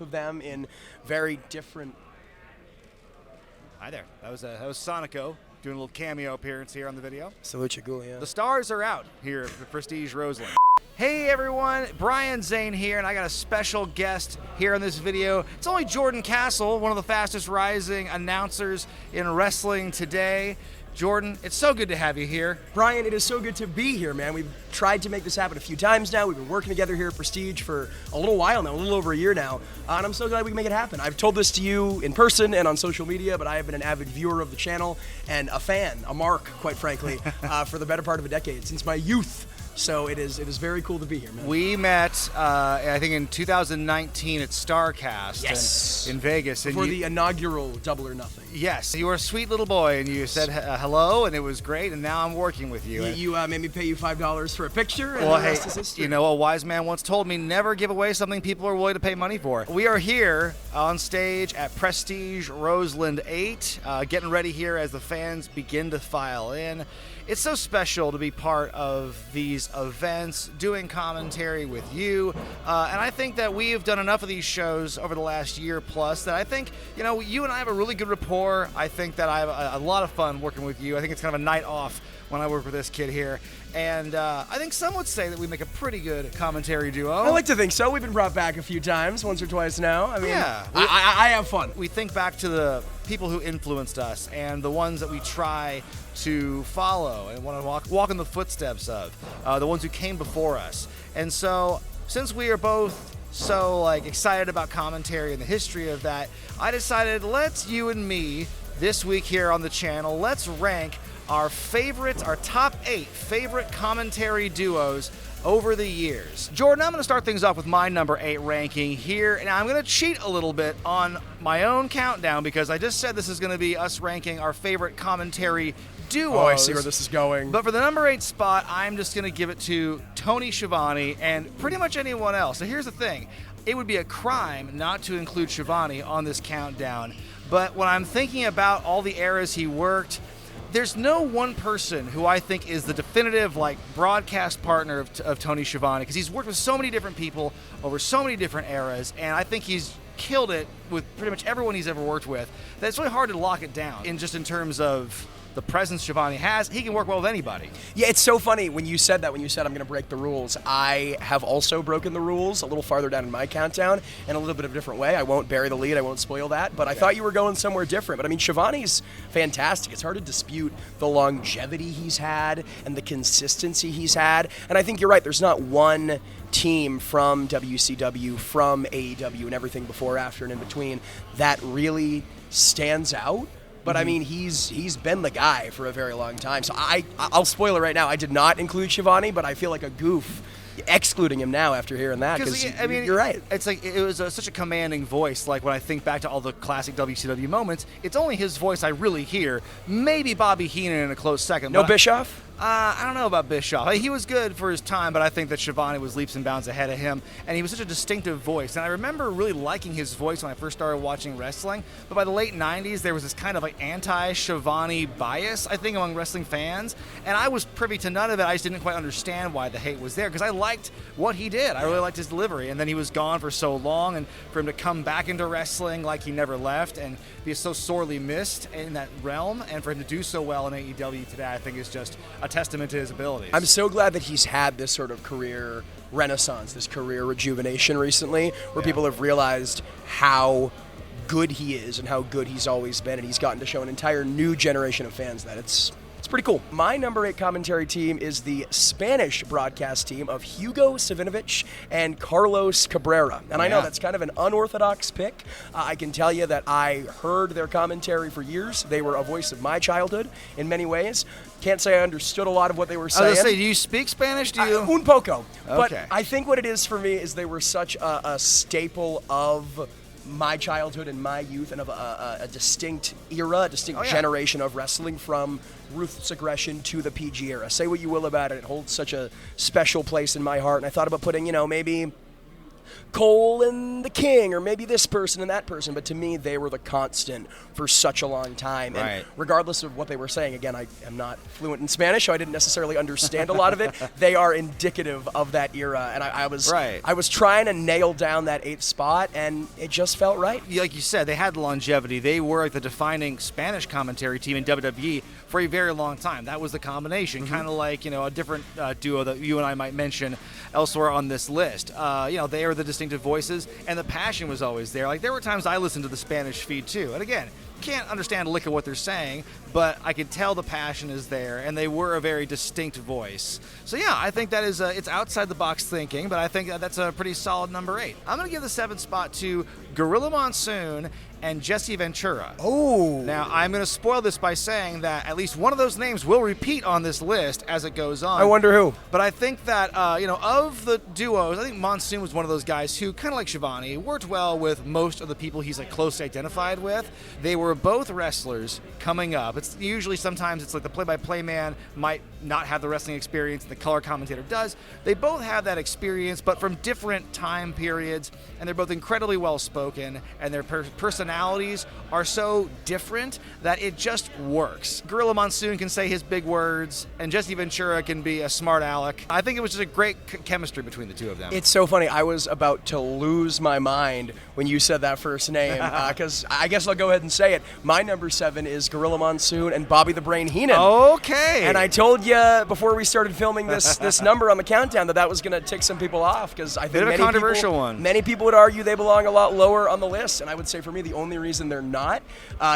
of them in very different... Hi there. That was Sonico doing a little cameo appearance here on the video. Salute you, Julia. The stars are out here at the Prestige Roseland. Hey everyone, Brian Zane here, and I got a special guest here in this video. It's only Jordan Castle, one of the fastest rising announcers in wrestling today. Jordan, it's so good to have you here. Brian, it is so good to be here, man. We've tried to make this happen a few times now. We've been working together here at Prestige for a little while now, a little over a year now, and I'm so glad we can make it happen. I've told this to you in person and on social media, but I have been an avid viewer of the channel and a fan, a mark, quite frankly, for the better part of a decade, since my youth. So it is very cool to be here, man. We met, I think, in 2019 at StarCast in Vegas. Before the inaugural Double or Nothing. Yes. You were a sweet little boy, and you said hello, and it was great, and now I'm working with you. You made me pay you $5 for a picture, and well, the rest is history. You know, a wise man once told me, never give away something people are willing to pay money for. We are here on stage at Prestige Roseland 8, getting ready here as the fans begin to file in. It's so special to be part of these events, doing commentary with you, and I think that we have done enough of these shows over the last year plus that I think, you know, you and I have a really good rapport. I think that I have a lot of fun working with you. I think it's kind of a night off when I work with this kid here, and I think some would say that we make a pretty good commentary duo. I like to think so. We've been brought back a few times, once or twice now. I mean, yeah, I have fun. We think back to the people who influenced us and the ones that we try to follow and want to walk in the footsteps of, the ones who came before us. And so, since we are both so excited about commentary and the history of that, I decided let's you and me this week here on the channel, let's rank our top 8 favorite commentary duos over the years. Jordan, I'm going to start things off with my number 8 ranking here, and I'm going to cheat a little bit on my own countdown because I just said this is going to be us ranking our favorite commentary duos. Oh, I see where this is going. But for the number 8 spot, I'm just going to give it to Tony Schiavone and pretty much anyone else. So here's the thing. It would be a crime not to include Schiavone on this countdown, but when I'm thinking about all the eras he worked, there's no one person who I think is the definitive broadcast partner of Tony Schiavone, because he's worked with so many different people over so many different eras, and I think he's killed it with pretty much everyone he's ever worked with, that it's really hard to lock it down in terms of the presence Schiavone has. He can work well with anybody. Yeah, it's so funny when you said that, when you said I'm going to break the rules. I have also broken the rules a little farther down in my countdown in a little bit of a different way. I won't bury the lead. I won't spoil that. But I thought you were going somewhere different. But I mean, Schiavone's fantastic. It's hard to dispute the longevity he's had and the consistency he's had. And I think you're right. There's not one team from WCW, from AEW, and everything before, after, and in between that really stands out. But I mean, he's been the guy for a very long time. So I'll spoil it right now. I did not include Schiavone, but I feel like a goof excluding him now after hearing that, because I mean, you're right. It's like it was such a commanding voice. Like when I think back to all the classic WCW moments, it's only his voice I really hear. Maybe Bobby Heenan in a close second. No Bischoff? I don't know about Bischoff. He was good for his time, but I think that Schiavone was leaps and bounds ahead of him, and he was such a distinctive voice. And I remember really liking his voice when I first started watching wrestling, but by the late 90s, there was this kind of anti-Schiavone bias, I think, among wrestling fans, and I was privy to none of it. I just didn't quite understand why the hate was there, because I liked what he did. I really liked his delivery, and then he was gone for so long, and for him to come back into wrestling like he never left and be so sorely missed in that realm, and for him to do so well in AEW today, I think is just a testament to his abilities. I'm so glad that he's had this sort of career renaissance, this career rejuvenation recently, where people have realized how good he is and how good he's always been, and he's gotten to show an entire new generation of fans that it's pretty cool. My number 8 commentary team is the Spanish broadcast team of Hugo Savinovich and Carlos Cabrera. And I know that's kind of an unorthodox pick. I can tell you that I heard their commentary for years. They were a voice of my childhood in many ways. Can't say I understood a lot of what they were saying. I was going to say, do you speak Spanish? Do you? Un poco. Okay. But I think what it is for me is they were such a staple of my childhood and my youth, and of a distinct era, a distinct generation of wrestling, from Ruthless Aggression to the PG era. Say what you will about it, it holds such a special place in my heart, and I thought about putting, maybe Cole and the King, or maybe this person and that person, but to me, they were the constant for such a long time. Right. And regardless of what they were saying, again, I am not fluent in Spanish, so I didn't necessarily understand a lot of it. They are indicative of that era, and I was trying to nail down that 8th spot, and it just felt right. Like you said, they had longevity. They were like the defining Spanish commentary team in WWE for a very long time. That was the combination, kind of like, a different duo that you and I might mention elsewhere on this list. They are the distinctive voices, and the passion was always there. Like, there were times I listened to the Spanish feed too, and again, can't understand a lick of what they're saying, but I could tell the passion is there, and they were a very distinct voice. So yeah, I think that is it's outside the box thinking, but I think that's a pretty solid number 8. I'm going to give the 7th spot to Gorilla Monsoon and Jesse Ventura. Oh. Now, I'm going to spoil this by saying that at least one of those names will repeat on this list as it goes on. I wonder who. But I think that, of the duos, I think Monsoon was one of those guys who, kind of like Schiavone, worked well with most of the people he's closely identified with. They were both wrestlers coming up. It's usually sometimes it's like the play-by-play man might not have the wrestling experience, and the color commentator does. They both have that experience, but from different time periods, and they're both incredibly well-spoken, and their personalities are so different that it just works. Gorilla Monsoon can say his big words, and Jesse Ventura can be a smart aleck. I think it was just a great chemistry between the two of them. It's so funny. I was about to lose my mind when you said that first name, because I guess I'll go ahead and say it. My number 7 is Gorilla Monsoon and Bobby the Brain Heenan. Okay. And I told you before we started filming this number on the countdown that was going to tick some people off, because I think bit of a controversial one. Many people would argue they belong a lot lower on the list, and I would say for me the only reason they're not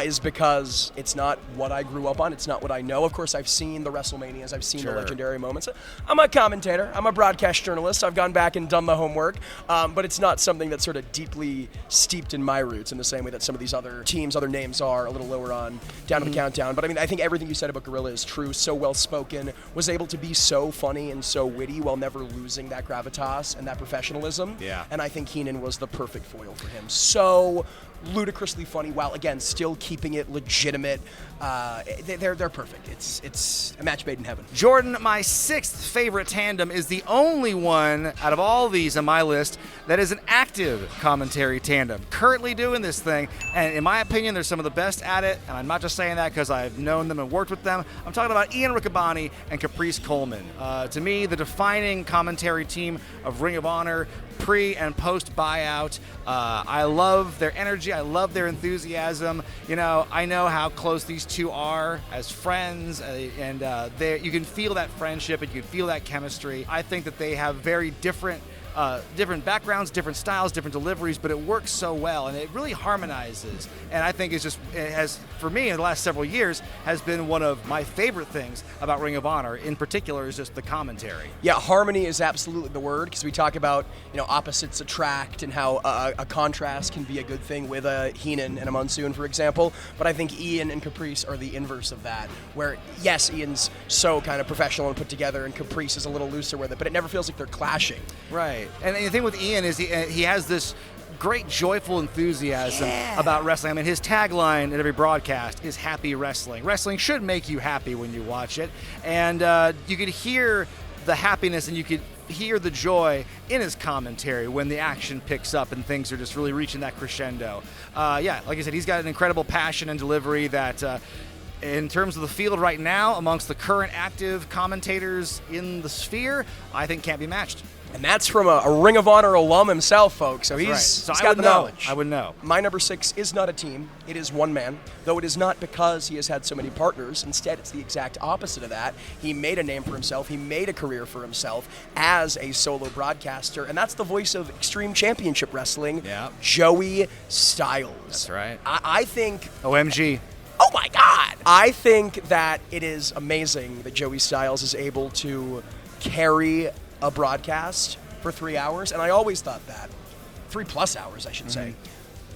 is because it's not what I grew up on. It's not what I know. Of course, I've seen the WrestleManias. I've seen the legendary moments. I'm a commentator. I'm a broadcast journalist. I've gone back and done the homework, but it's not something that's sort of deeply steeped in my roots in the same way that some of these other teams, other names are a little lower on down to the countdown. But I mean, I think everything you said about Gorilla is true. So well spoken, was able to be so funny and so witty while never losing that gravitas and that professionalism. Yeah. And I think Heenan was the perfect foil for him. So ludicrously funny while again still keeping it legitimate. They're perfect. It's a match made in heaven. Jordan, my 6th favorite tandem is the only one out of all these on my list that is an active commentary tandem currently doing this thing, and in my opinion they're some of the best at it, and I'm not just saying that because I've known them and worked with them. I'm talking about Ian Riccaboni and Caprice Coleman. To me, the defining commentary team of Ring of Honor pre and post buyout. I love their energy. I love their enthusiasm. I know how close these two are as friends, and you can feel that friendship and you can feel that chemistry. I think that they have very different backgrounds, different styles, different deliveries, but it works so well and it really harmonizes. And I think it has, for me, in the last several years, has been one of my favorite things about Ring of Honor. In particular, is just the commentary. Yeah, harmony is absolutely the word, because we talk about opposites attract and how a contrast can be a good thing with a Heenan and a Monsoon, for example. But I think Ian and Caprice are the inverse of that, where yes, Ian's so kind of professional and put together, and Caprice is a little looser with it, but it never feels like they're clashing. Right. And the thing with Ian is he has this great joyful enthusiasm about wrestling. I mean, his tagline at every broadcast is happy wrestling. Wrestling should make you happy when you watch it. And you could hear the happiness and you could hear the joy in his commentary when the action picks up and things are just really reaching that crescendo. Like I said, he's got an incredible passion and delivery that in terms of the field right now, amongst the current active commentators in the sphere, I think can't be matched. And that's from a Ring of Honor alum himself, folks. So That's he's, right. So he's I got would the know. knowledge. I would know. My number 6 is not a team. It is one man, though it is not because he has had so many partners. Instead, it's the exact opposite of that. He made a name for himself. He made a career for himself as a solo broadcaster, and that's the voice of Extreme Championship Wrestling, Joey Styles. That's right. I think... OMG. Oh my God! I think that it is amazing that Joey Styles is able to carry a broadcast for 3 hours, and I always thought that. 3+ hours, I should say.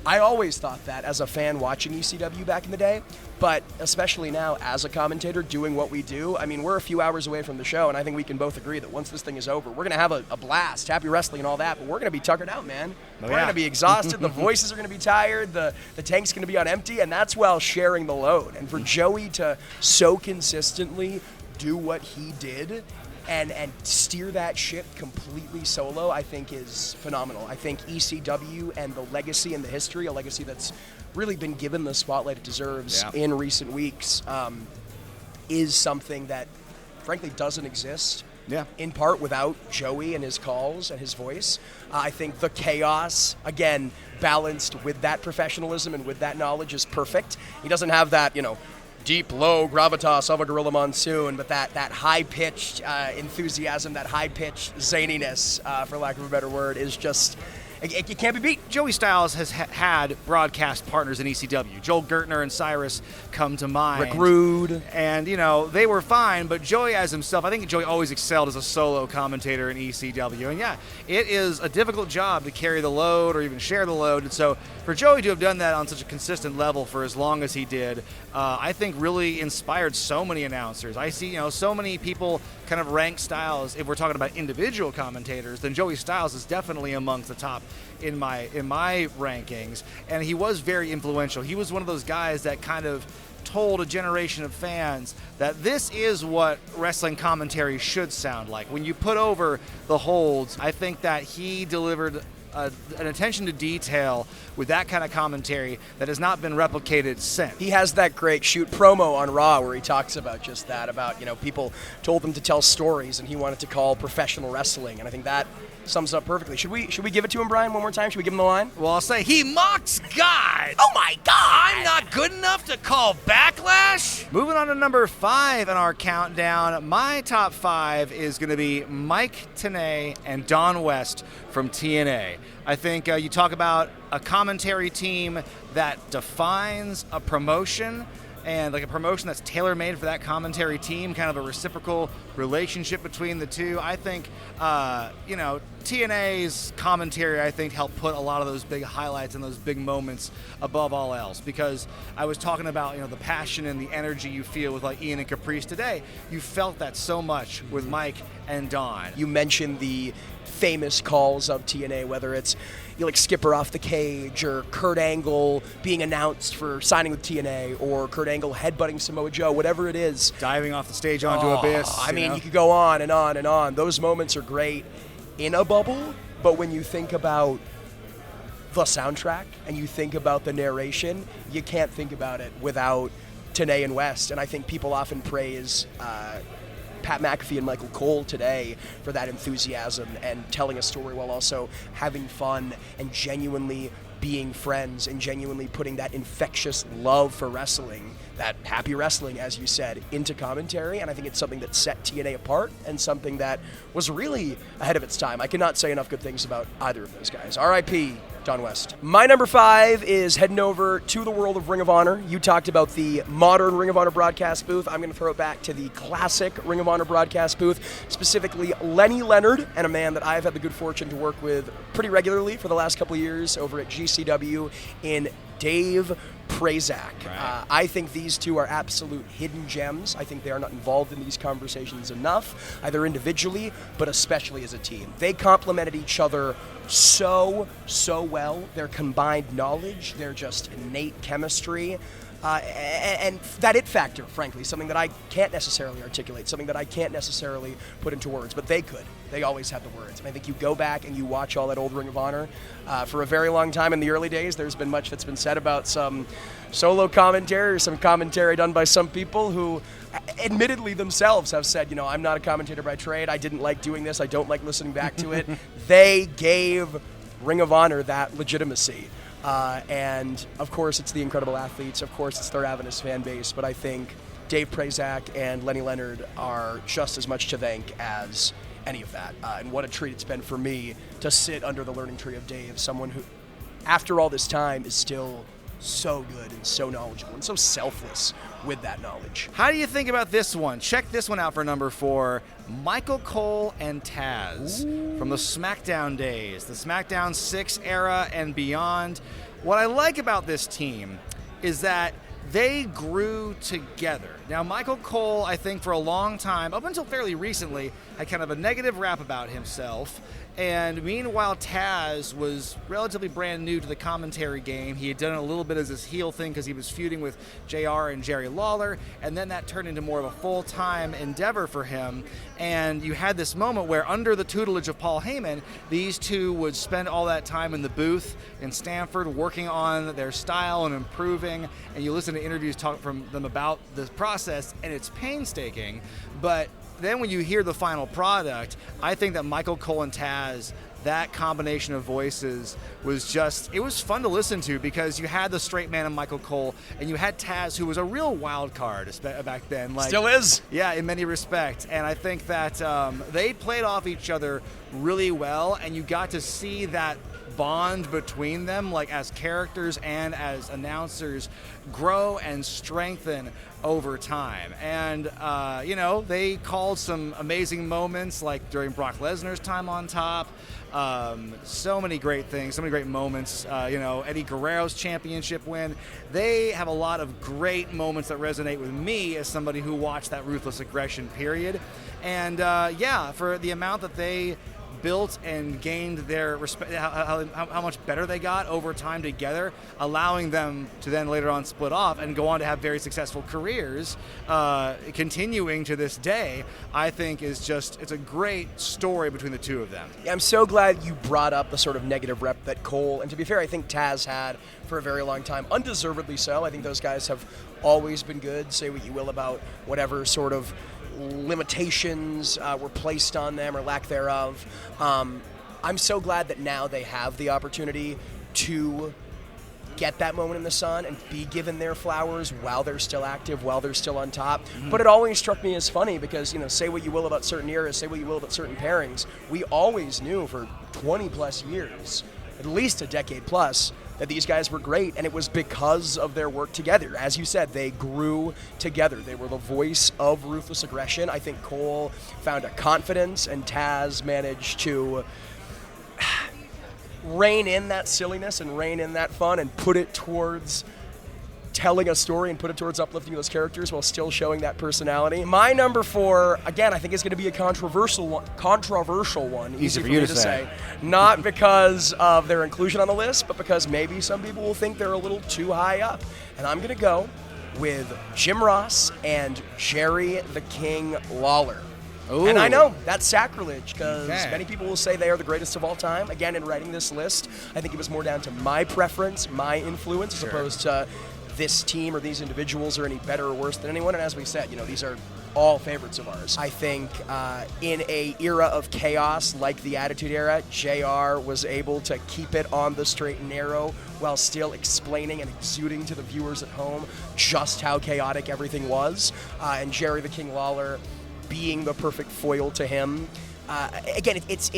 I always thought that as a fan watching ECW back in the day, but especially now as a commentator doing what we do. I mean, we're a few hours away from the show, and I think we can both agree that once this thing is over, we're going to have a blast, happy wrestling and all that, but we're going to be tuckered out, man. We're going to be exhausted, the voices are going to be tired, the tank's going to be on empty, and that's while sharing the load. And for Joey to so consistently do what he did and steer that ship completely solo, I think is phenomenal. I think ECW and the legacy and the history, a legacy that's really been given the spotlight it deserves in recent weeks, is something that frankly doesn't exist. Yeah. In part without Joey and his calls and his voice. I think the chaos, again, balanced with that professionalism and with that knowledge is perfect. He doesn't have that, deep, low gravitas of a Gorilla Monsoon, but that high-pitched enthusiasm, that high-pitched zaniness, for lack of a better word, is just... It can't be beat. Joey Styles has had broadcast partners in ECW. Joel Gertner and Cyrus come to mind. Rick Rude. And, they were fine, but Joey as himself, I think Joey always excelled as a solo commentator in ECW. And yeah, it is a difficult job to carry the load or even share the load. And so for Joey to have done that on such a consistent level for as long as he did, I think really inspired so many announcers. I see, so many people kind of rank Styles. If we're talking about individual commentators, then Joey Styles is definitely amongst the top in my rankings, and he was very influential. He was one of those guys that kind of told a generation of fans that this is what wrestling commentary should sound like. When you put over the holds, I think that he delivered an attention to detail with that kind of commentary that has not been replicated since. He has that great shoot promo on Raw where he talks about just that, about, people told him to tell stories and he wanted to call professional wrestling, and I think that sums up perfectly. Should we give it to him, Brian, one more time? Should we give him the line? Well, I'll say he mocks God. Oh my God! I'm not good enough to call Backlash. Moving on to number 5 in our countdown. My top 5 is going to be Mike Tenay and Don West from TNA. I think you talk about a commentary team that defines a promotion, and like a promotion that's tailor-made for that commentary team, kind of a reciprocal relationship between the two. I think, TNA's commentary, I think, helped put a lot of those big highlights and those big moments above all else, because I was talking about, the passion and the energy you feel with like Ian and Caprice today. You felt that so much with Mike and Don. You mentioned the famous calls of TNA, whether it's like Skipper off the cage or Kurt Angle being announced for signing with TNA, or Kurt Angle headbutting Samoa Joe, whatever it is. Diving off the stage onto Abyss. I mean, you could go on and on and on. Those moments are great in a bubble, but when you think about the soundtrack and you think about the narration, you can't think about it without Tenay and West. And I think people often praise Pat McAfee and Michael Cole today for that enthusiasm and telling a story while also having fun and genuinely being friends and genuinely putting that infectious love for wrestling, that happy wrestling, as you said, into commentary. And I think it's something that set TNA apart and something that was really ahead of its time. I cannot say enough good things about either of those guys. R.I.P. Don West. My number 5 is heading over to the world of Ring of Honor. You talked about the modern Ring of Honor broadcast booth. I'm going to throw it back to the classic Ring of Honor broadcast booth, specifically Lenny Leonard, and a man that I've had the good fortune to work with pretty regularly for the last couple of years over at GCW in Dave Prazak. Right. I think these two are absolute hidden gems. I think they are not involved in these conversations enough, either individually, but especially as a team. They complemented each other so well. Their combined knowledge, their just innate chemistry, and that it factor, frankly, something that I can't necessarily articulate, something that I can't necessarily put into words, but they could. They always had the words. And I think you go back and you watch all that old Ring of Honor. For a very long time in the early days, there's been much that's been said about some solo commentary or some commentary done by some people who admittedly themselves have said, I'm not a commentator by trade. I didn't like doing this. I don't like listening back to it. They gave Ring of Honor that legitimacy. And of course, it's the incredible athletes. Of course, it's their ravenous fan base. But I think Dave Prazak and Lenny Leonard are just as much to thank as any of that. And what a treat it's been for me to sit under the learning tree of Dave, someone who, after all this time, is still so good and so knowledgeable and so selfless with that knowledge. How do you think about this one? Check this one out for number 4. Michael Cole and Taz from the SmackDown days, the SmackDown 6 era and beyond. What I like about this team is that they grew together. Now, Michael Cole, I think for a long time, up until fairly recently, had kind of a negative rap about himself. And meanwhile, Taz was relatively brand new to the commentary game. He had done it a little bit as this heel thing because he was feuding with JR and Jerry Lawler, and then that turned into more of a full-time endeavor for him. And you had this moment where, under the tutelage of Paul Heyman, these two would spend all that time in the booth in Stamford working on their style and improving. And you listen to interviews talk from them about this process, and it's painstaking. But then when you hear the final product, I think that Michael Cole and Taz, that combination of voices was just, it was fun to listen to because you had the straight man of Michael Cole and you had Taz, who was a real wild card back then. Like, still is. Yeah, in many respects. And I think that they played off each other really well, and you got to see that bond between them, like as characters and as announcers, grow and strengthen over time. And they called some amazing moments, like during Brock Lesnar's time on top. So many great things, so many great moments. Eddie Guerrero's championship win. They have a lot of great moments that resonate with me as somebody who watched that Ruthless Aggression period. And for the amount that they built and gained their respect, how much better they got over time together, allowing them to then later on split off and go on to have very successful careers, continuing to this day, I think it's a great story between the two of them. Yeah, I'm so glad you brought up the sort of negative rep that Cole, and to be fair, I think Taz had for a very long time, undeservedly so. I think those guys have always been good. Say what you will about whatever sort of limitations were placed on them or lack thereof. I'm so glad that now they have the opportunity to get that moment in the sun and be given their flowers while they're still active, while they're still on top. Mm-hmm. But it always struck me as funny because, say what you will about certain eras, say what you will about certain pairings, we always knew for 20 plus years, at least a decade plus, that these guys were great, and it was because of their work together. As you said, they grew together. They were the voice of Ruthless Aggression. I think Cole found a confidence, and Taz managed to rein in that silliness and rein in that fun and put it towards telling a story and put it towards uplifting those characters while still showing that personality. My number 4, again, I think is going to be a controversial one. Easy for you to say. Not because of their inclusion on the list, but because maybe some people will think they're a little too high up. And I'm going to go with Jim Ross and Jerry the King Lawler. Ooh. And I know that's sacrilege because many people will say they are the greatest of all time. Again, in writing this list, I think it was more down to my preference, my influence, as opposed to this team or these individuals are any better or worse than anyone. And as we said, these are all favorites of ours. I think in a era of chaos like the Attitude Era, JR was able to keep it on the straight and narrow while still explaining and exuding to the viewers at home just how chaotic everything was. And Jerry the King Lawler being the perfect foil to him. Again, it's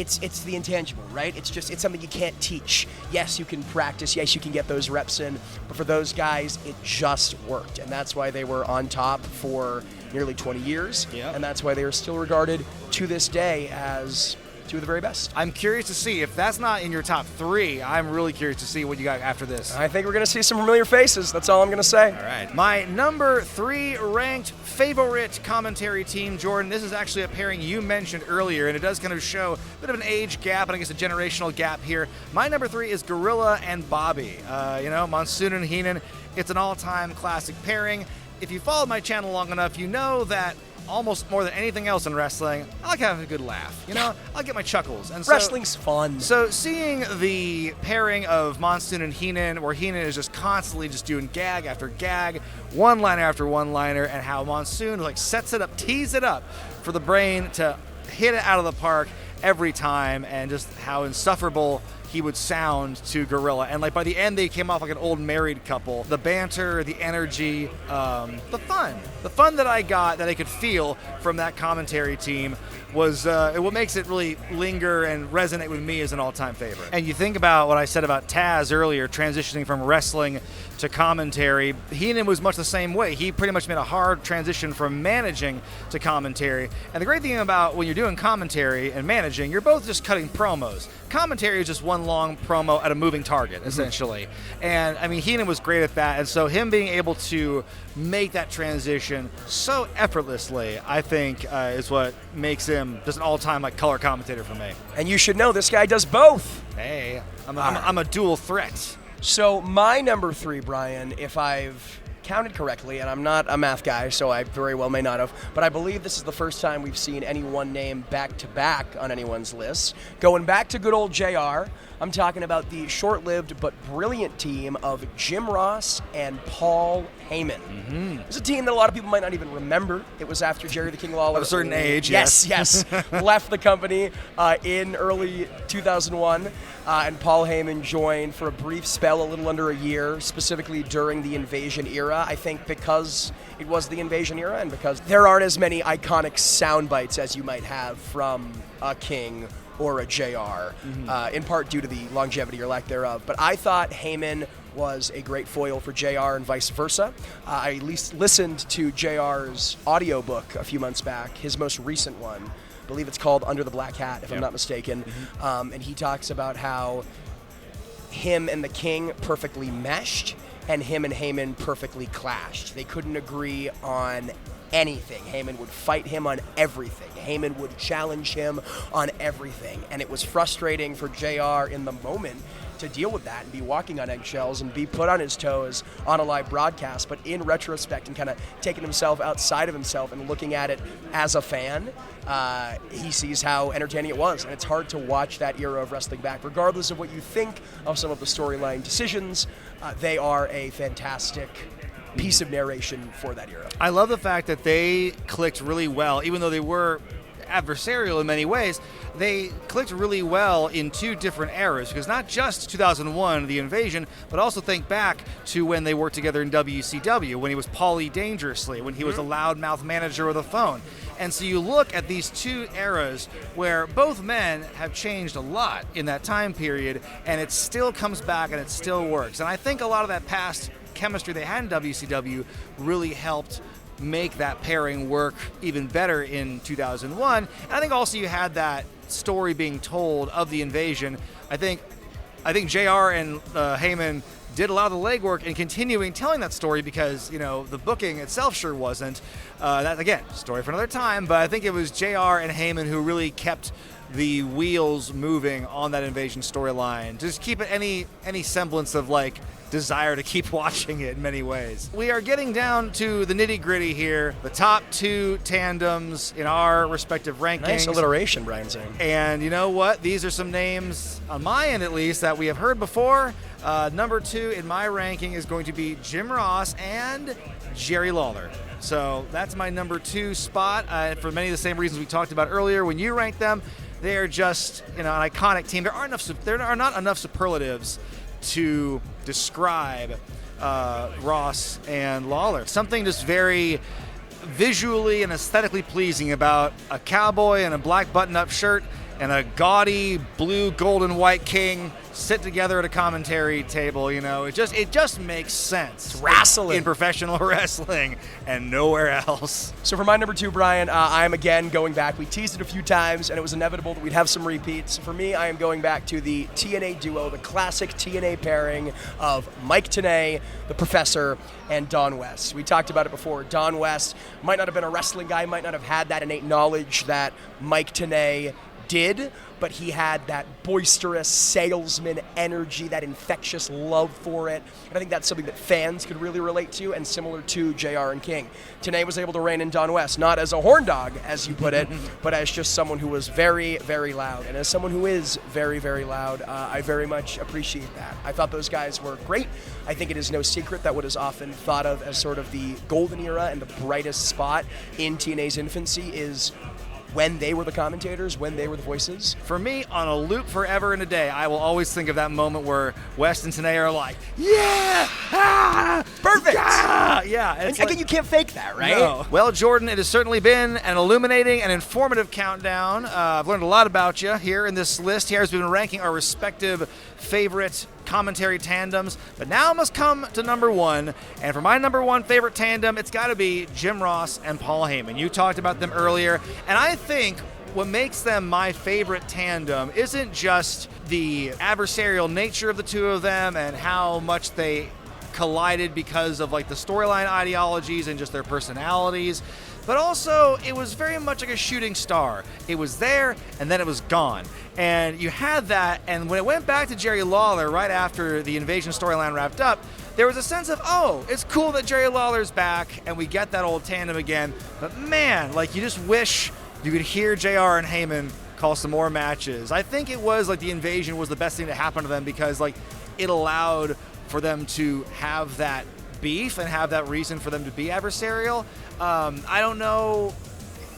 the intangible, right? It's something you can't teach. Yes, you can practice. Yes, you can get those reps in. But for those guys, it just worked. And that's why they were on top for nearly 20 years. Yep. And that's why they are still regarded to this day as two of the very best. I'm curious to see if that's not in your top 3. I'm really curious to see what you got after this. I think we're going to see some familiar faces. That's all I'm going to say. All right. My number 3 ranked favorite commentary team, Jordan. This is actually a pairing you mentioned earlier, and it does kind of show a bit of an age gap and I guess a generational gap here. My number 3 is Gorilla and Bobby. Monsoon and Heenan. It's an all-time classic pairing. If you followed my channel long enough, you know that almost more than anything else in wrestling, I like having a good laugh. I'll get my chuckles. And so, wrestling's fun. So seeing the pairing of Monsoon and Heenan, where Heenan is just constantly just doing gag after gag, one-liner after one-liner, and how Monsoon sets it up, tees it up for the Brain to hit it out of the park every time, and just how insufferable he would sound to Gorilla. And by the end, they came off like an old married couple. The banter, the energy, the fun that I got, that I could feel from that commentary team was what makes it really linger and resonate with me as an all-time favorite. And you think about what I said about Taz earlier, transitioning from wrestling to commentary. Heenan was much the same way. He pretty much made a hard transition from managing to commentary. And the great thing about when you're doing commentary and managing, you're both just cutting promos. Commentary is just one long promo at a moving target, essentially. And, I mean, Heenan was great at that. And so him being able to make that transition so effortlessly, I think, is what makes him just an all-time color commentator for me. And you should know this guy does both. Hey, I'm a dual threat. So my number 3, Brian, if I've counted correctly, and I'm not a math guy, so I very well may not have, but I believe this is the first time we've seen any one name back-to-back on anyone's list. Going back to good old JR, I'm talking about the short-lived but brilliant team of Jim Ross and Paul Heyman. It was a team that a lot of people might not even remember. It was after Jerry the King Lawler. Of a certain age, yes. Left the company in early 2001, and Paul Heyman joined for a brief spell, a little under a year, specifically during the Invasion era. I think because it was the Invasion era and because there aren't as many iconic sound bites as you might have from a King or a JR, in part due to the longevity or lack thereof. But I thought Heyman was a great foil for JR and vice versa. I at least listened to JR's audiobook a few months back, his most recent one. I believe it's called Under the Black Hat, if I'm not mistaken. And he talks about how him and the King perfectly meshed and him and Heyman perfectly clashed. They couldn't agree on anything. Heyman would fight him on everything. Heyman would challenge him on everything. And it was frustrating for JR in the moment to deal with that and be walking on eggshells and be put on his toes on a live broadcast. But in retrospect and kind of taking himself outside of himself and looking at it as a fan, he sees how entertaining it was. And it's hard to watch that era of wrestling back. Regardless of what you think of some of the storyline decisions, they are a fantastic piece of narration for that era. I love the fact that they clicked really well, even though they were adversarial in many ways. They clicked really well in 2 different eras, because not just 2001, the Invasion, but also think back to when they worked together in WCW, when he was Paulie Dangerously, when he was a loudmouth manager with a phone. And so you look at these 2 eras where both men have changed a lot in that time period, and it still comes back and it still works. And I think a lot of that past chemistry they had in WCW really helped make that pairing work even better in 2001. And I think also you had that story being told of the Invasion. I think JR and Heyman did a lot of the legwork in continuing telling that story, because the booking itself sure wasn't. That, again, story for another time, but I think it was JR and Heyman who really kept the wheels moving on that Invasion storyline. Just keep it any semblance of desire to keep watching it in many ways. We are getting down to the nitty-gritty here, the top 2 tandems in our respective rankings. Nice alliteration, Brian saying. And you know what? These are some names, on my end at least, that we have heard before. Number 2 in my ranking is going to be Jim Ross and Jerry Lawler. So that's my number 2 spot, for many of the same reasons we talked about earlier when you ranked them. They are just an iconic team. There are not enough superlatives to describe Ross and Lawler. Something just very visually and aesthetically pleasing about a cowboy in a black button-up shirt and a gaudy blue, gold, and white king sit together at a commentary table. It just makes sense. It's wrestling in professional wrestling and nowhere else. So for my number 2, Brian, I'm again going back. We teased it a few times, and it was inevitable that we'd have some repeats. For me, I am going back to the TNA duo, the classic TNA pairing of Mike Tenay, the Professor, and Don West. We talked about it before. Don West might not have been a wrestling guy, might not have had that innate knowledge that Mike Tenay did, but he had that boisterous salesman energy, that infectious love for it. And I think that's something that fans could really relate to, and similar to JR and King. Tenay was able to rein in Don West, not as a horn dog, as you put it, but as just someone who was very, very loud. And as someone who is very, very loud, I very much appreciate that. I thought those guys were great. I think it is no secret that what is often thought of as sort of the golden era and the brightest spot in TNA's infancy is when they were the commentators, when they were the voices. For me, on a loop forever and a day, I will always think of that moment where West and Tenay are like, yeah! Ah, perfect! Yeah. And again, you can't fake that, right? No. Well, Jordan, it has certainly been an illuminating and informative countdown. I've learned a lot about you here in this list here as we've been ranking our respective favorite commentary tandems, but now it must come to number 1, and for my number 1 favorite tandem, it's got to be Jim Ross and Paul Heyman. You talked about them earlier, and I think what makes them my favorite tandem isn't just the adversarial nature of the two of them and how much they collided because of like the storyline ideologies and just their personalities, but also it was very much like a shooting star. It was there and then it was gone. And you had that, and when it went back to Jerry Lawler right after the Invasion storyline wrapped up, there was a sense of, oh, it's cool that Jerry Lawler's back and we get that old tandem again. But man, like you just wish you could hear JR and Heyman call some more matches. I think it was like the Invasion was the best thing to happen to them because like it allowed for them to have that beef and have that reason for them to be adversarial. I don't know,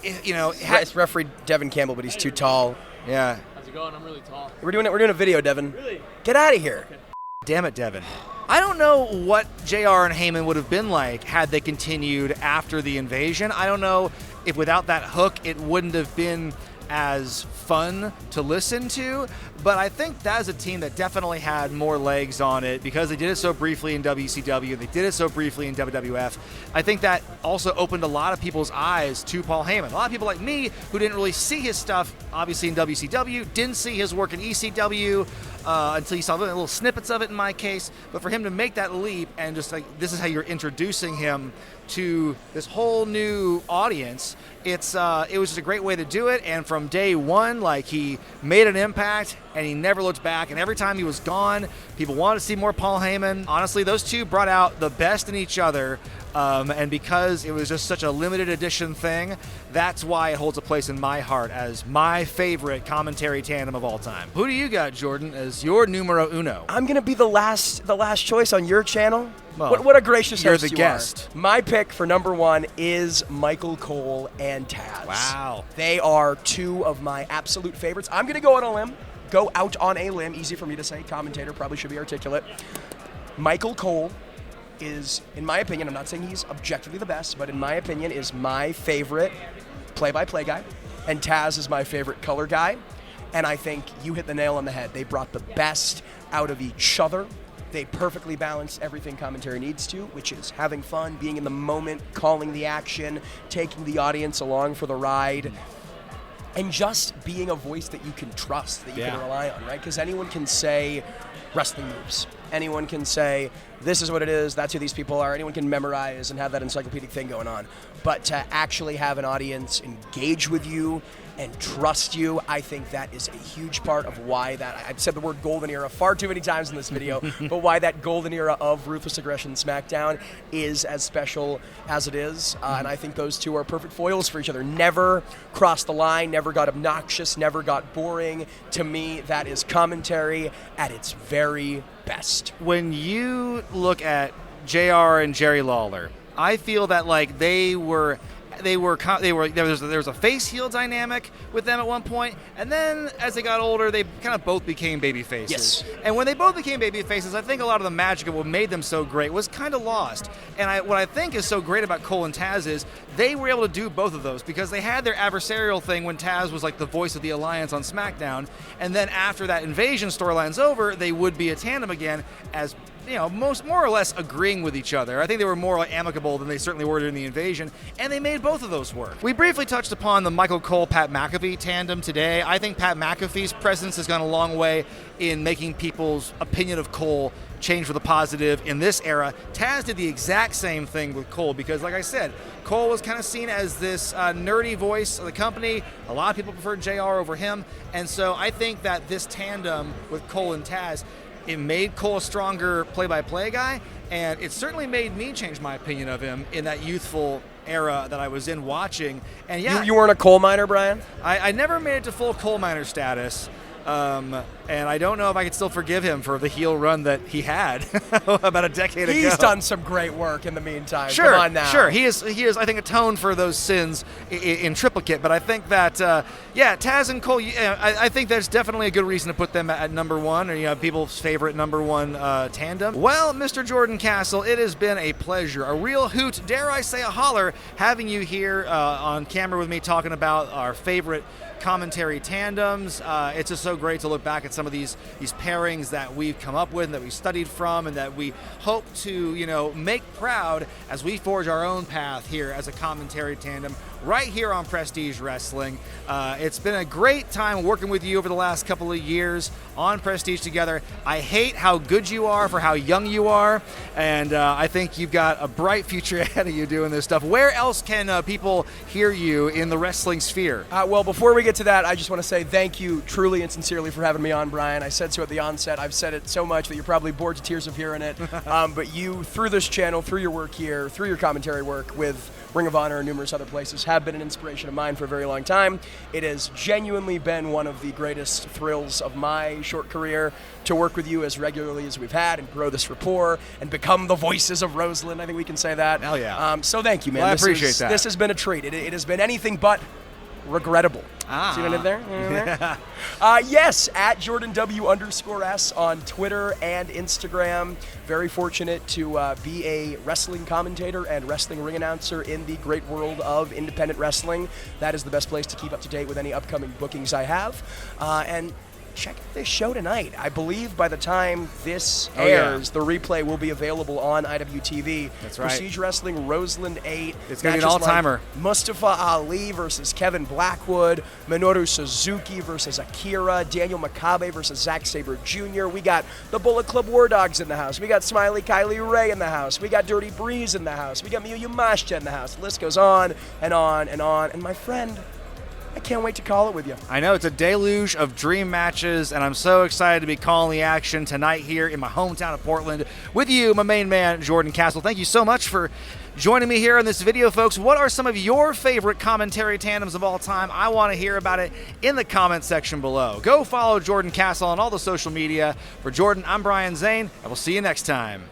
It's referee Devin Campbell, but he's too tall. Yeah. How's it going? I'm really tall. We're doing a video, Devin. Really? Get out of here. Okay. Damn it, Devin. I don't know what JR and Heyman would have been like had they continued after the Invasion. I don't know if without that hook it wouldn't have been as fun to listen to, but I think that is a team that definitely had more legs on it because they did it so briefly in WCW, they did it so briefly in WWF. I think that also opened a lot of people's eyes to Paul Heyman. A lot of people like me who didn't really see his stuff, obviously in WCW, didn't see his work in ECW until you saw little snippets of it in my case, but for him to make that leap and just like, this is how you're introducing him to this whole new audience, it was just a great way to do it. And from day one, like he made an impact and he never looked back, and every time he was gone, people wanted to see more Paul Heyman. Honestly, those two brought out the best in each other, and because it was just such a limited edition thing, that's why it holds a place in my heart as my favorite commentary tandem of all time. Who do you got, Jordan, as your numero uno? I'm gonna be the last choice on your channel. Well, what a gracious you're host the you guest. are. My pick for number one is Michael Cole and Taz. Wow. They are two of my absolute favorites. I'm gonna go out on a limb. Easy for me to say. Commentator probably should be articulate. Michael Cole is, in my opinion, I'm not saying he's objectively the best, but in my opinion, is my favorite play-by-play guy, and Taz is my favorite color guy. And I think you hit the nail on the head. They brought the best out of each other. They perfectly balanced everything commentary needs to, which is having fun, being in the moment, calling the action, taking the audience along for the ride, and just being a voice that you can trust, that you can rely on, right? Because anyone can say wrestling moves. Anyone can say, this is what it is, that's who these people are. Anyone can memorize and have that encyclopedic thing going on. But to actually have an audience engage with you and trust you, I think that is a huge part of why that, I've said the word golden era far too many times in this video, but why that golden era of Ruthless Aggression SmackDown is as special as it is. And I think those two are perfect foils for each other. Never crossed the line, never got obnoxious, never got boring. To me, that is commentary at its very best. When you look at JR and Jerry Lawler, I feel that like there was a face heel dynamic with them at one point, and then as they got older, they kind of both became baby faces. Yes. And when they both became baby faces, I think a lot of the magic of what made them so great was kind of lost. And what I think is so great about Cole and Taz is they were able to do both of those because they had their adversarial thing when Taz was like the voice of the Alliance on SmackDown, and then after that Invasion storyline's over, they would be a tandem again as, you know, more or less agreeing with each other. I think they were more like amicable than they certainly were during the Invasion, and they made both of those work. We briefly touched upon the Michael Cole-Pat McAfee tandem today. I think Pat McAfee's presence has gone a long way in making people's opinion of Cole change for the positive in this era. Taz did the exact same thing with Cole because, like I said, Cole was kind of seen as this nerdy voice of the company. A lot of people preferred JR over him, and so I think that this tandem with Cole and Taz, it made Cole a stronger play-by-play guy, and it certainly made me change my opinion of him in that youthful era that I was in watching. And yeah, You weren't a coal miner, Brian? I never made it to full coal miner status, and I don't know if I could still forgive him for the heel run that he had about a decade ago. He's done some great work in the meantime. Sure, Come on now. sure. He is, I think, atoned for those sins in triplicate. But I think that, Taz and Cole, I think there's definitely a good reason to put them at number one, or people's favorite number one tandem. Well, Mr. Jordan Castle, it has been a pleasure, a real hoot, dare I say a holler, having you here on camera with me talking about our favorite commentary tandems. It's just so so great to look back at some of these pairings that we've come up with, and that we studied from, and that we hope to, make proud as we forge our own path here as a commentary tandem right here on Prestige Wrestling. It's been a great time working with you over the last couple of years on Prestige together. I hate how good you are for how young you are, and I think you've got a bright future ahead of you doing this stuff. Where else can people hear you in the wrestling sphere? Well, before we get to that, I just want to say thank you truly and sincerely for having me on, Brian. I said so at the onset. I've said it so much that you're probably bored to tears of hearing it. But you, through this channel, through your work here, through your commentary work with Ring of Honor and numerous other places, have been an inspiration of mine for a very long time. It has genuinely been one of the greatest thrills of my short career to work with you as regularly as we've had and grow this rapport and become the voices of Roseland. I think we can say that. Hell yeah. So thank you, man. Well, I appreciate that. This has been a treat. It has been anything but regrettable. See what I did there? Yes, at @JordanW_S on Twitter and Instagram. Very fortunate to be a wrestling commentator and wrestling ring announcer in the great world of independent wrestling. That is the best place to keep up to date with any upcoming bookings I have. And check out this show tonight. I believe by the time this airs, the replay will be available on IWTV. That's right. Prestige Wrestling, Roseland 8. It's going to be an all-timer. Like Mustafa Ali versus Kevin Blackwood, Minoru Suzuki versus Akira, Daniel Makabe versus Zack Sabre Jr. We got the Bullet Club War Dogs in the house. We got Smiley Kylie Ray in the house. We got Dirty Breeze in the house. We got Miyu Yamashita in the house. The list goes on and on and on. And my friend, I can't wait to call it with you. I know, it's a deluge of dream matches, and I'm so excited to be calling the action tonight here in my hometown of Portland with you, my main man, Jordan Castle. Thank you so much for joining me here in this video, folks. What are some of your favorite commentary tandems of all time? I want to hear about it in the comment section below. Go follow Jordan Castle on all the social media. For Jordan, I'm Brian Zane, and we'll see you next time.